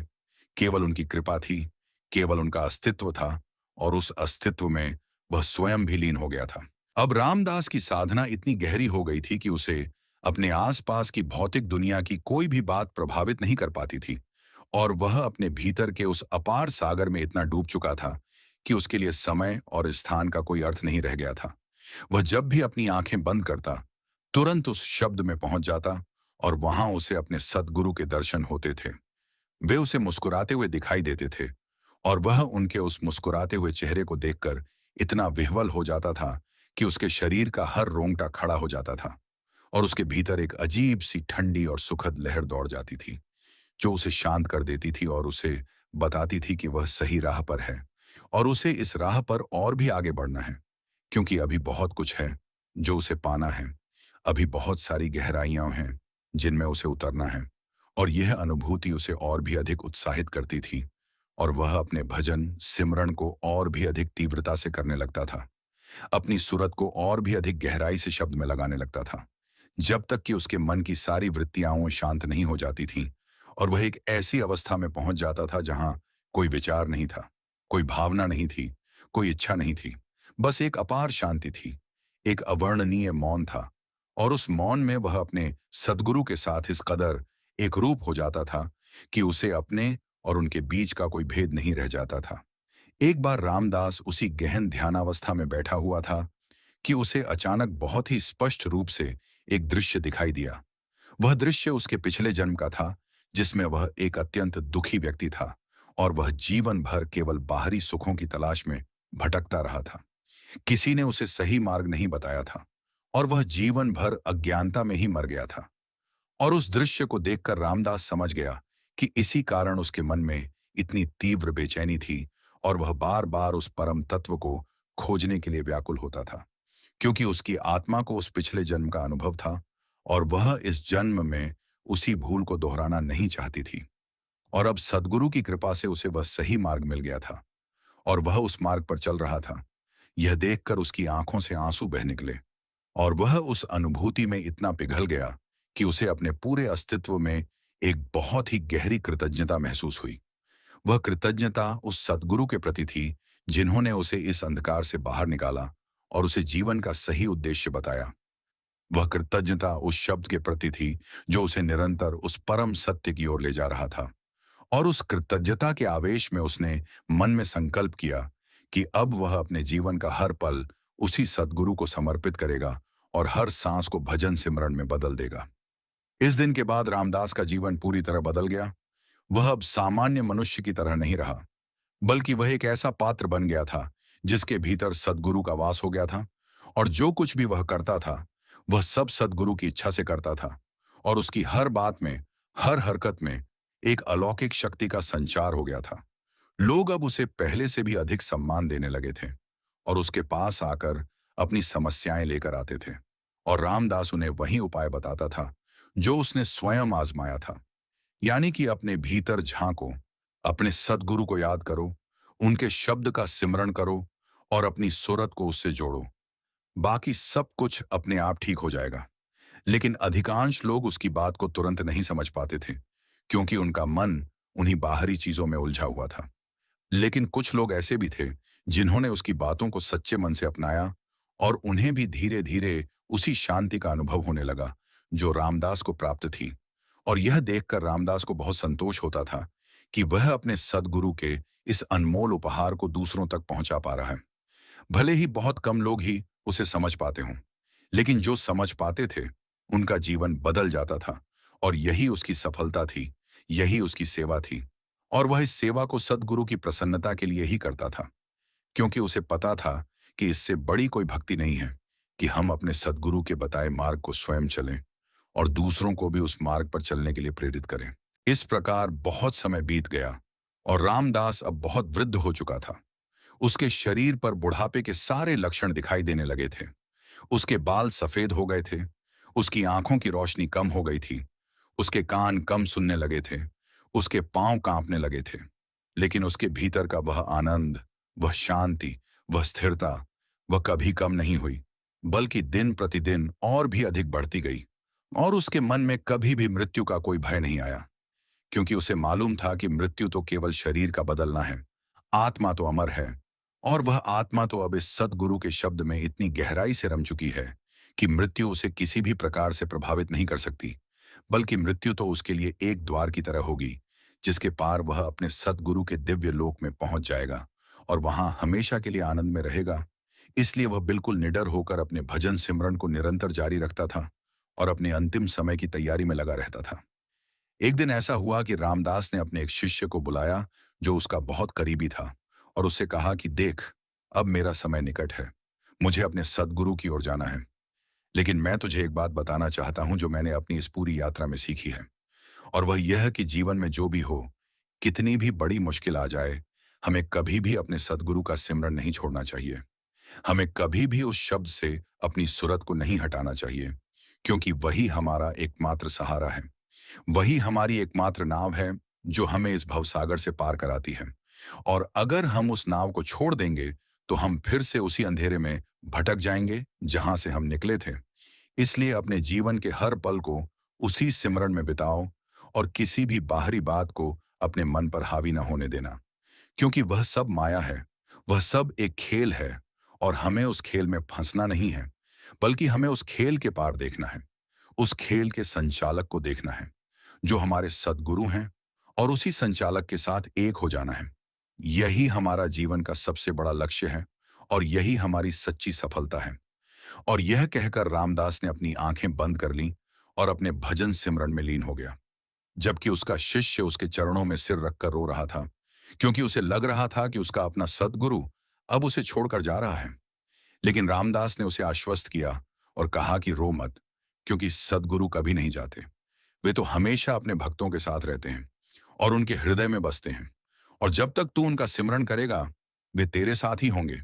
केवल उनकी कृपा थी, केवल उनका अस्तित्व था। और उस अस्तित्व में वह स्वयं भी लीन हो गया था। अब रामदास की साधना इतनी गहरी हो गई थी कि उसे अपने आसपास की भौतिक दुनिया की कोई भी बात प्रभावित नहीं कर पाती थी। और वह अपने भीतर के उस अपार सागर में इतना डूब चुका था कि उसके लिए समय और स्थान का कोई अर्थ नहीं रह गया था। वह जब भी अपनी आंखें बंद करता, तुरंत उस शब्द में पहुंच जाता और वहां उसे अपने सद्गुरु के दर्शन होते थे। वे उसे मुस्कुराते हुए दिखाई देते थे और वह उनके उस मुस्कुराते हुए चेहरे को देखकर इतना विह्वल हो जाता था कि उसके शरीर का हर रोंगटा खड़ा हो जाता था और उसके भीतर एक अजीब सी ठंडी और सुखद लहर दौड़ जाती थी, जो उसे शांत कर देती थी और उसे बताती थी कि वह सही राह पर है और उसे इस राह पर और भी आगे बढ़ना है, क्योंकि अभी बहुत कुछ है जो उसे पाना है। अभी बहुत सारी गहराइयां हैं जिनमें उसे उतरना है। और यह अनुभूति उसे और भी अधिक उत्साहित करती थी और वह अपने भजन सिमरन को और भी अधिक तीव्रता से करने लगता था, अपनी सूरत को और भी अधिक गहराई से शब्द में लगाने लगता था, जब तक कि उसके मन की सारी वृत्तियां शांत नहीं हो जाती थीं और वह एक ऐसी अवस्था में पहुंच जाता था जहां कोई विचार नहीं था, कोई भावना नहीं थी, कोई इच्छा नहीं थी। बस एक अपार शांति थी, एक अवर्णनीय मौन था। और उस मौन में वह अपने सद्गुरु के साथ इस कदर एक रूप हो जाता था कि उसे अपने और उनके बीच का कोई भेद नहीं रह जाता था। एक बार रामदास उसी गहन ध्यानावस्था में बैठा हुआ था कि उसे अचानक बहुत ही स्पष्ट रूप से एक दृश्य दिखाई दिया। वह दृश्य उसके पिछले जन्म का था, जिसमें वह एक अत्यंत दुखी व्यक्ति था और वह जीवन भर केवल बाहरी सुखों की तलाश में भटकता रहा था। किसी ने उसे सही मार्ग नहीं बताया था और वह जीवन भर अज्ञानता में ही मर गया था। और उस दृश्य को देखकर रामदास समझ गया कि इसी कारण उसके मन में इतनी तीव्र बेचैनी थी और वह बार बार उस परम तत्व को खोजने के लिए व्याकुल होता था, क्योंकि उसकी आत्मा को उस पिछले जन्म का अनुभव था और वह इस जन्म में उसी भूल को दोहराना नहीं चाहती थी। और अब सद्गुरु की कृपा से उसे वह सही मार्ग मिल गया था और वह उस मार्ग पर चल रहा था। यह देखकर उसकी आंखों से आंसू बह निकले और वह उस अनुभूति में इतना पिघल गया कि उसे अपने पूरे अस्तित्व में एक बहुत ही गहरी कृतज्ञता महसूस हुई। वह कृतज्ञता उस सद्गुरु के प्रति थी जिन्होंने उसे इस अंधकार से बाहर निकाला और उसे जीवन का सही उद्देश्य बताया। वह कृतज्ञता उस शब्द के प्रति थी जो उसे निरंतर उस परम सत्य की ओर ले जा रहा था। और उस कृतज्ञता के आवेश में उसने मन में संकल्प किया कि अब वह अपने जीवन का हर पल उसी सद्गुरु को समर्पित करेगा और हर सांस को भजन सिमरन में बदल देगा। इस दिन के बाद रामदास का जीवन पूरी तरह बदल गया। वह अब सामान्य मनुष्य की तरह नहीं रहा, बल्कि वह एक ऐसा पात्र बन गया था जिसके भीतर सद्गुरु का वास हो गया था। और जो कुछ भी वह करता था, वह सब सद्गुरु की इच्छा से करता था और उसकी हर बात में, हर हरकत में एक अलौकिक शक्ति का संचार हो गया था। लोग अब उसे पहले से भी अधिक सम्मान देने लगे थे और उसके पास आकर अपनी समस्याएं लेकर आते थे और रामदास उन्हें वही उपाय बताता था जो उसने स्वयं आजमाया था। यानी कि अपने भीतर झांको, अपने सद्गुरु को याद करो, उनके शब्द का सिमरण करो और अपनी सूरत को उससे जोड़ो। बाकी सब कुछ अपने आप ठीक हो जाएगा। लेकिन अधिकांश लोग उसकी बात को तुरंत नहीं समझ पाते थे, क्योंकि उनका मन उन्हीं बाहरी चीजों में उलझा हुआ था। लेकिन कुछ लोग ऐसे भी थे जिन्होंने उसकी बातों को सच्चे मन से अपनाया और उन्हें भी धीरे धीरे उसी शांति का अनुभव होने लगा जो रामदास को प्राप्त थी। और यह देखकर रामदास को बहुत संतोष होता था कि वह अपने सद्गुरु के इस अनमोल उपहार को दूसरों तक पहुंचा पा रहा है। भले ही बहुत कम लोग ही उसे समझ पाते हों, लेकिन जो समझ पाते थे उनका जीवन बदल जाता था। और यही उसकी सफलता थी, यही उसकी सेवा थी। और वह इस सेवा को सद्गुरु की प्रसन्नता के लिए ही करता था, क्योंकि उसे पता था कि इससे बड़ी कोई भक्ति नहीं है कि हम अपने सद्गुरु के बताए मार्ग को स्वयं चलें और दूसरों को भी उस मार्ग पर चलने के लिए प्रेरित करें। इस प्रकार बहुत समय बीत गया और रामदास अब बहुत वृद्ध हो चुका था। उसके शरीर पर बुढ़ापे के सारे लक्षण दिखाई देने लगे थे। उसके बाल सफेद हो गए थे, उसकी आंखों की रोशनी कम हो गई थी, उसके कान कम सुनने लगे थे, उसके पांव कांपने लगे थे। लेकिन उसके भीतर का वह आनंद, वह शांति, वह स्थिरता, वह कभी कम नहीं हुई, बल्कि दिन प्रतिदिन और भी अधिक बढ़ती गई। और उसके मन में कभी भी मृत्यु का कोई भय नहीं आया, क्योंकि उसे मालूम था कि मृत्यु तो केवल शरीर का बदलना है, आत्मा तो अमर है। और वह आत्मा तो अब इस सद्गुरु के शब्द में इतनी गहराई से रम चुकी है कि मृत्यु उसे किसी भी प्रकार से प्रभावित नहीं कर सकती, बल्कि मृत्यु तो उसके लिए एक द्वार की तरह होगी, जिसके पार वह अपने सद्गुरु के दिव्य लोक में पहुंच जाएगा और वहां हमेशा के लिए आनंद में रहेगा। इसलिए वह बिल्कुल निडर होकर अपने भजन सिमरन को निरंतर जारी रखता था और अपने अंतिम समय की तैयारी में लगा रहता था। एक दिन ऐसा हुआ कि रामदास ने अपने एक शिष्य को बुलाया जो उसका बहुत करीबी था, और उससे कहा कि देख, अब मेरा समय निकट है, मुझे अपने सद्गुरु की ओर जाना है। लेकिन मैं तुझे एक बात बताना चाहता हूं जो मैंने अपनी इस पूरी यात्रा में सीखी है, और वह यह कि जीवन में जो भी हो, कितनी भी बड़ी मुश्किल आ जाए, हमें कभी भी अपने सद्गुरु का सिमरन नहीं छोड़ना चाहिए। हमें कभी भी उस शब्द से अपनी सुरत को नहीं हटाना चाहिए, क्योंकि वही हमारा एकमात्र सहारा है। वही हमारी एकमात्र नाव है जो हमें इस भवसागर से पार कराती है। और अगर हम उस नाव को छोड़ देंगे तो हम फिर से उसी अंधेरे में भटक जाएंगे जहां से हम निकले थे। इसलिए अपने जीवन के हर पल को उसी सिमरन में बिताओ और किसी भी बाहरी बात को अपने मन पर हावी न होने देना, क्योंकि वह सब माया है, वह सब एक खेल है। और हमें उस खेल में फंसना नहीं है, बल्कि हमें उस खेल के पार देखना है, उस खेल के संचालक को देखना है जो हमारे सद्गुरु हैं, और उसी संचालक के साथ एक हो जाना है। यही हमारा जीवन का सबसे बड़ा लक्ष्य है और यही हमारी सच्ची सफलता है। और यह कहकर रामदास ने अपनी आंखें बंद कर लीं और अपने भजन सिमरन में लीन हो गया, जबकि उसका शिष्य उसके चरणों में सिर रखकर रो रहा था, क्योंकि उसे लग रहा था कि उसका अपना सद्गुरु अब उसे छोड़कर जा रहा है। लेकिन रामदास ने उसे आश्वस्त किया और कहा कि रो मत, क्योंकि सद्गुरु कभी नहीं जाते। वे तो हमेशा अपने भक्तों के साथ रहते हैं और उनके हृदय में बसते हैं, और जब तक तू उनका सिमरन करेगा वे तेरे साथ ही होंगे।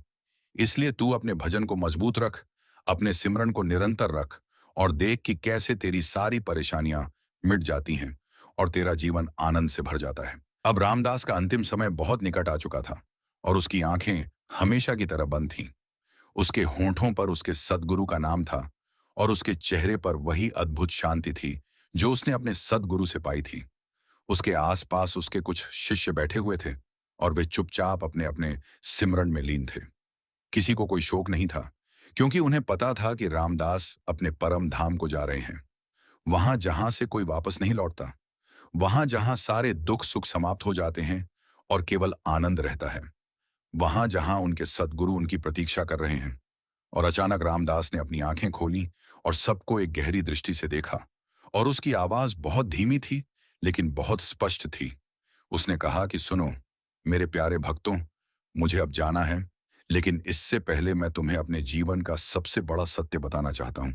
इसलिए तू अपने भजन को मजबूत रख, अपने सिमरन को निरंतर रख, और देख कि कैसे तेरी सारी परेशानियां मिट जाती हैं और तेरा जीवन आनंद से भर जाता है। अब रामदास का अंतिम समय बहुत निकट आ चुका था और उसकी आंखें हमेशा की तरह बंद थीं। उसके होंठों पर उसके सद्गुरु का नाम था और उसके चेहरे पर वही अद्भुत शांति थी जो उसने अपने सद्गुरु से पाई थी। उसके आसपास उसके कुछ शिष्य बैठे हुए थे और वे चुपचाप अपने अपने सिमरन में लीन थे। किसी को कोई शोक नहीं था, क्योंकि उन्हें पता था कि रामदास अपने परम धाम को जा रहे हैं, वहां जहां से कोई वापस नहीं लौटता, वहां जहां सारे दुख सुख समाप्त हो जाते हैं और केवल आनंद रहता है, वहां जहां उनके सद्गुरु उनकी प्रतीक्षा कर रहे हैं। और अचानक रामदास ने अपनी आंखें खोली और सबको एक गहरी दृष्टि से देखा, और उसकी आवाज बहुत धीमी थी लेकिन बहुत स्पष्ट थी। उसने कहा कि सुनो मेरे प्यारे भक्तों, मुझे अब जाना है, लेकिन इससे पहले मैं तुम्हें अपने जीवन का सबसे बड़ा सत्य बताना चाहता हूं।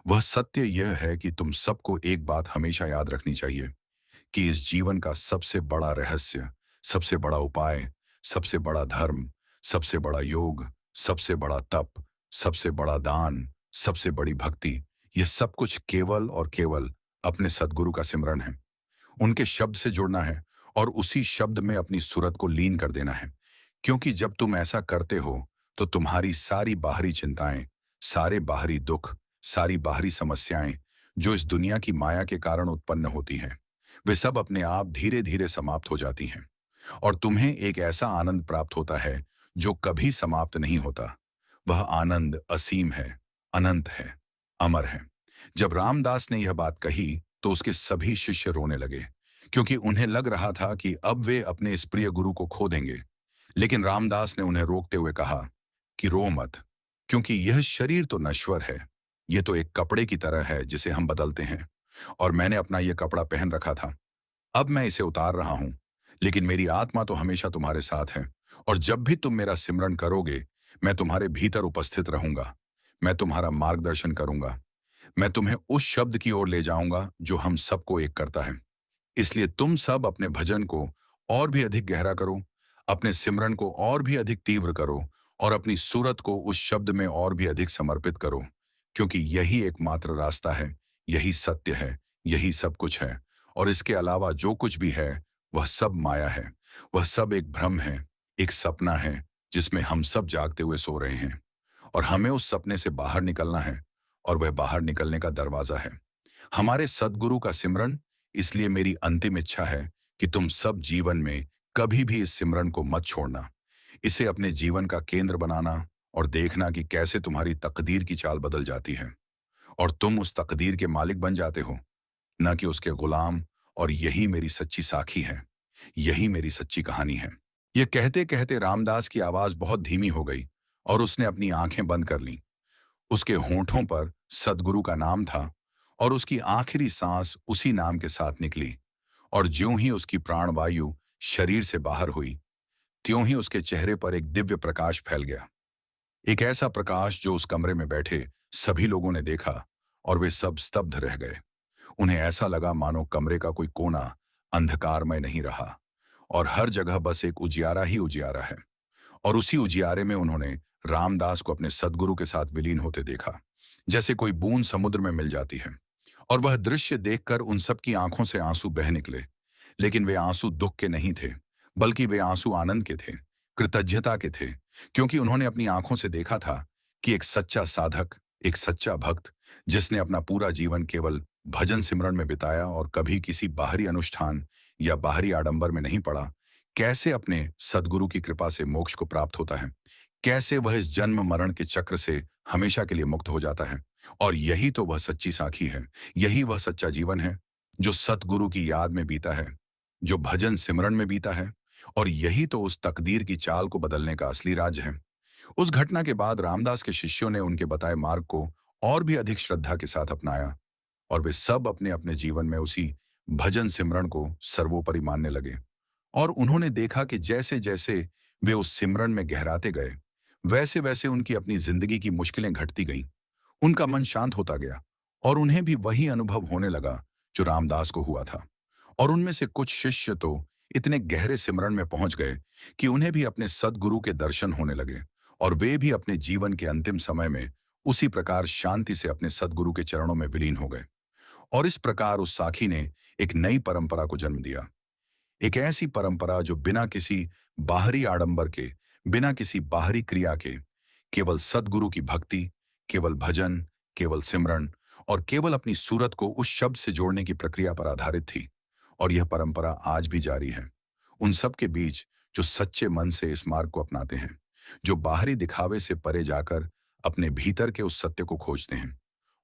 वह सत्य यह है कि तुम सबको एक बात हमेशा याद रखनी चाहिए कि इस जीवन का सबसे बड़ा रहस्य, सबसे बड़ा उपाय, सबसे बड़ा धर्म, सबसे बड़ा योग, सबसे बड़ा तप, सबसे बड़ा दान, सबसे बड़ी भक्ति, यह सब कुछ केवल और केवल अपने सद्गुरु का सिमरन है। उनके शब्द से जुड़ना है और उसी शब्द में अपनी सुरत को लीन कर देना है, क्योंकि जब तुम ऐसा करते हो तो तुम्हारी सारी बाहरी चिंताएं, सारे बाहरी दुख, सारी बाहरी समस्याएं जो इस दुनिया की माया के कारण उत्पन्न होती हैं, वे सब अपने आप धीरे धीरे समाप्त हो जाती हैं, और तुम्हें एक ऐसा आनंद प्राप्त होता है जो कभी समाप्त नहीं होता। वह आनंद असीम है, अनंत है, अमर है। जब रामदास ने यह बात कही तो उसके सभी शिष्य रोने लगे, क्योंकि उन्हें लग रहा था कि अब वे अपने इस प्रिय गुरु को खो देंगे। लेकिन रामदास ने उन्हें रोकते हुए कहा कि रो मत, क्योंकि यह शरीर तो नश्वर है, यह तो एक कपड़े की तरह है जिसे हम बदलते हैं, और मैंने अपना यह कपड़ा पहन रखा था, अब मैं इसे उतार रहा हूं, लेकिन मेरी आत्मा तो हमेशा तुम्हारे साथ है, और जब भी तुम मेरा सिमरन करोगे मैं तुम्हारे भीतर उपस्थित रहूंगा, मैं तुम्हारा मार्गदर्शन करूंगा। मैं तुम्हें उस शब्द की ओर ले जाऊंगा जो हम सबको एक करता है। इसलिए तुम सब अपने भजन को और भी अधिक गहरा करो, अपने सिमरन को और भी अधिक तीव्र करो और अपनी सूरत को उस शब्द में और भी अधिक समर्पित करो, क्योंकि यही एकमात्र रास्ता है, यही सत्य है, यही सब कुछ है। और इसके अलावा जो कुछ भी है वह सब माया है, वह सब एक भ्रम है, एक सपना है जिसमें हम सब जागते हुए सो रहे हैं। और हमें उस सपने से बाहर निकलना है, और वह बाहर निकलने का दरवाजा है हमारे सद्गुरु का सिमरन। इसलिए मेरी अंतिम इच्छा है कि तुम सब जीवन में कभी भी इस सिमरन को मत छोड़ना, इसे अपने जीवन का केंद्र बनाना और देखना कि कैसे तुम्हारी तकदीर की चाल बदल जाती है और तुम उस तकदीर के मालिक बन जाते हो, न कि उसके गुलाम। और यही मेरी सच्ची साखी है, यही मेरी सच्ची कहानी है। यह कहते कहते रामदास की आवाज बहुत धीमी हो गई और उसने अपनी आंखें बंद कर लीं। उसके होंठों पर सद्गुरु का नाम था और उसकी आखिरी सांस उसी नाम के साथ निकली। और ज्यों ही उसकी प्राणवायु शरीर से बाहर हुई, त्यों ही उसके चेहरे पर एक दिव्य प्रकाश फैल गया। एक ऐसा प्रकाश जो उस कमरे में बैठे सभी लोगों ने देखा और वे सब स्तब्ध रह गए। उन्हें ऐसा लगा मानो कमरे का कोई कोना अंधकारमय नहीं रहा और हर जगह बस एक उजियारा ही उजियारा है। और उसी उजियारे में उन्होंने रामदास को अपने सद्गुरु के साथ विलीन होते देखा, जैसे कोई बूंद समुद्र में मिल जाती है। और वह दृश्य देखकर उन सब की आंखों से आंसू बह निकले, लेकिन वे आंसू दुख के नहीं थे, बल्कि वे आंसू आनंद के थे, कृतज्ञता के थे, क्योंकि उन्होंने अपनी आंखों से देखा था कि एक सच्चा साधक, एक सच्चा भक्त, जिसने अपना पूरा जीवन केवल भजन सिमरन में बिताया और कभी किसी बाहरी अनुष्ठान या बाहरी आडंबर में नहीं पड़ा, कैसे अपने सद्गुरु की कृपा से मोक्ष को प्राप्त होता है, कैसे वह इस जन्म मरण के चक्र से हमेशा के लिए मुक्त हो जाता है। और यही तो वह सच्ची साखी है, यही वह सच्चा जीवन है जो सतगुरु की याद में बीता है, जो भजन सिमरन में बीता है। और यही तो उस तकदीर की चाल को बदलने का असली राज है। उस घटना के बाद रामदास के शिष्यों ने उनके बताए मार्ग को और भी अधिक श्रद्धा के साथ अपनाया और वे सब अपने अपने जीवन में उसी भजन सिमरन को सर्वोपरि मानने लगे। और उन्होंने देखा कि जैसे जैसे वे उस सिमरन में गहराते गए, वैसे वैसे उनकी अपनी जिंदगी की मुश्किलें घटती गईं। उनका मन शांत होता गया और उन्हें भी वही अनुभव होने लगा जो रामदास को हुआ था। और उनमें से कुछ शिष्य तो इतने गहरे सिमरन में पहुंच गए कि उन्हें भी अपने सद्गुरु के दर्शन होने लगे और वे भी अपने जीवन के अंतिम समय में उसी प्रकार शांति से अपने सद्गुरु के चरणों में विलीन हो गए। और इस प्रकार उस साखी ने एक नई परंपरा को जन्म दिया, एक ऐसी परंपरा जो बिना किसी बाहरी आडंबर के, बिना किसी बाहरी क्रिया के, केवल सद्गुरु की भक्ति, केवल भजन, केवल सिमरन और केवल अपनी सूरत को उस शब्द से जोड़ने की प्रक्रिया पर आधारित थी। और यह परंपरा आज भी जारी है उन सब के बीच जो सच्चे मन से इस मार्ग को अपनाते हैं, जो बाहरी दिखावे से परे जाकर अपने भीतर के उस सत्य को खोजते हैं।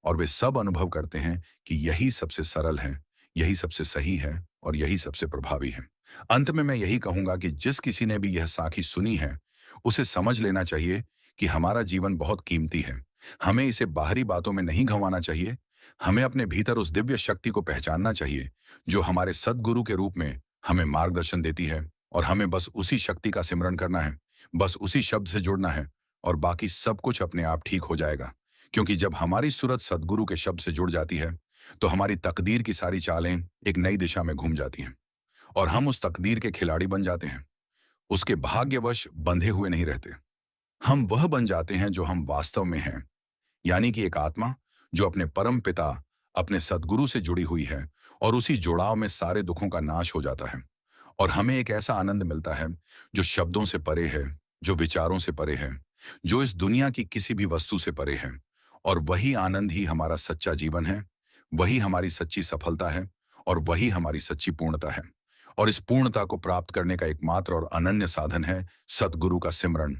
और वे सब अनुभव करते हैं कि यही सबसे सरल है, यही सबसे सही है और यही सबसे प्रभावी है। अंत में मैं यही कहूंगा कि जिस किसी ने भी यह साखी सुनी है, उसे समझ लेना चाहिए कि हमारा जीवन बहुत कीमती है। हमें इसे बाहरी बातों में नहीं गंवाना चाहिए। हमें अपने भीतर उस दिव्य शक्ति को पहचानना चाहिए जो हमारे सद्गुरु के रूप में हमें मार्गदर्शन देती है। और हमें बस उसी शक्ति का सिमरन करना है, बस उसी शब्द से जुड़ना है और बाकी सब कुछ अपने आप ठीक हो जाएगा। क्योंकि जब हमारी सूरत सद्गुरु के शब्द से जुड़ जाती है तो हमारी तकदीर की सारी चालें एक नई दिशा में घूम जाती हैं और हम उस तकदीर के खिलाड़ी बन जाते हैं, उसके भाग्यवश बंधे हुए नहीं रहते। हम वह बन जाते हैं जो हम वास्तव में हैं, यानी कि एक आत्मा जो अपने परम पिता, अपने सद्गुरु से जुड़ी हुई है और उसी जुड़ाव में सारे दुखों का नाश हो जाता है। और हमें एक ऐसा आनंद मिलता है जो शब्दों से परे है, जो विचारों से परे है, जो इस दुनिया की किसी भी वस्तु से परे है। और वही आनंद ही हमारा सच्चा जीवन है, वही हमारी सच्ची सफलता है और वही हमारी सच्ची पूर्णता है। और इस पूर्णता को प्राप्त करने का एकमात्र और अनन्य साधन है सद्गुरु का सिमरन,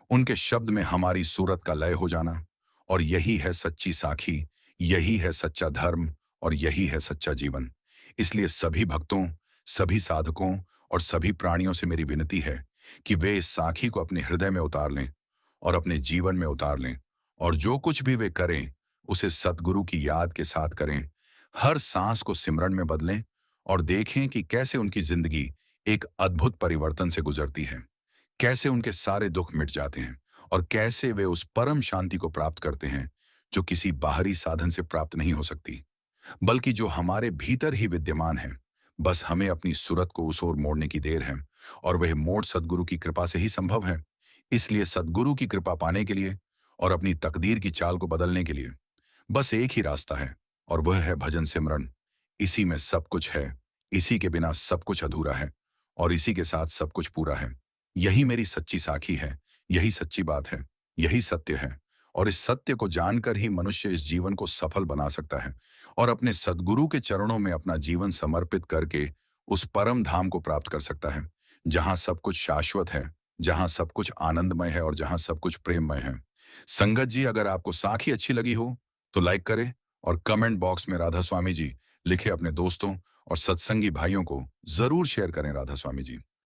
उनके शब्द में हमारी सूरत का लय हो जाना। और यही है सच्ची साखी, यही है सच्चा धर्म और यही है सच्चा जीवन। इसलिए सभी भक्तों, सभी साधकों और सभी प्राणियों से मेरी विनती है कि वे इस साखी को अपने हृदय में उतार लें और अपने जीवन में उतार लें। और जो कुछ भी वे करें उसे सद्गुरु की याद के साथ करें, हर सांस को सिमरन में बदलें और देखें कि कैसे उनकी जिंदगी एक अद्भुत परिवर्तन से गुजरती है, कैसे उनके सारे दुख मिट जाते हैं और कैसे वे उस परम शांति को प्राप्त करते हैं जो किसी बाहरी साधन से प्राप्त नहीं हो सकती, बल्कि जो हमारे भीतर ही विद्यमान है। बस हमें अपनी सूरत को उस ओर मोड़ने की देर है, और वह मोड़ सद्गुरु की कृपा से ही संभव है। इसलिए सद्गुरु की कृपा पाने के लिए और अपनी तकदीर की चाल को बदलने के लिए बस एक ही रास्ता है, और वह है भजन सिमरन। इसी में सब कुछ है, इसी के बिना सब कुछ अधूरा है, और इसी के साथ सब कुछ पूरा है। यही मेरी सच्ची साखी है, यही सच्ची बात है, यही सत्य है। और इस सत्य को जानकर ही मनुष्य इस जीवन को सफल बना सकता है, और अपने सद्गुरु के चरणों में अपना जीवन समर्पित करके उस परम धाम को प्राप्त कर सकता है, जहां सब कुछ शाश्वत है, जहां सब कुछ आनंदमय है, और जहां सब कुछ प्रेममय है। संगत जी, अगर आपको साखी अच्छी लगी हो तो लाइक करें, और कमेंट बॉक्स में राधा स्वामी जी लिखे अपने दोस्तों और सत्संगी भाइयों को जरूर शेयर करें। राधा स्वामी जी।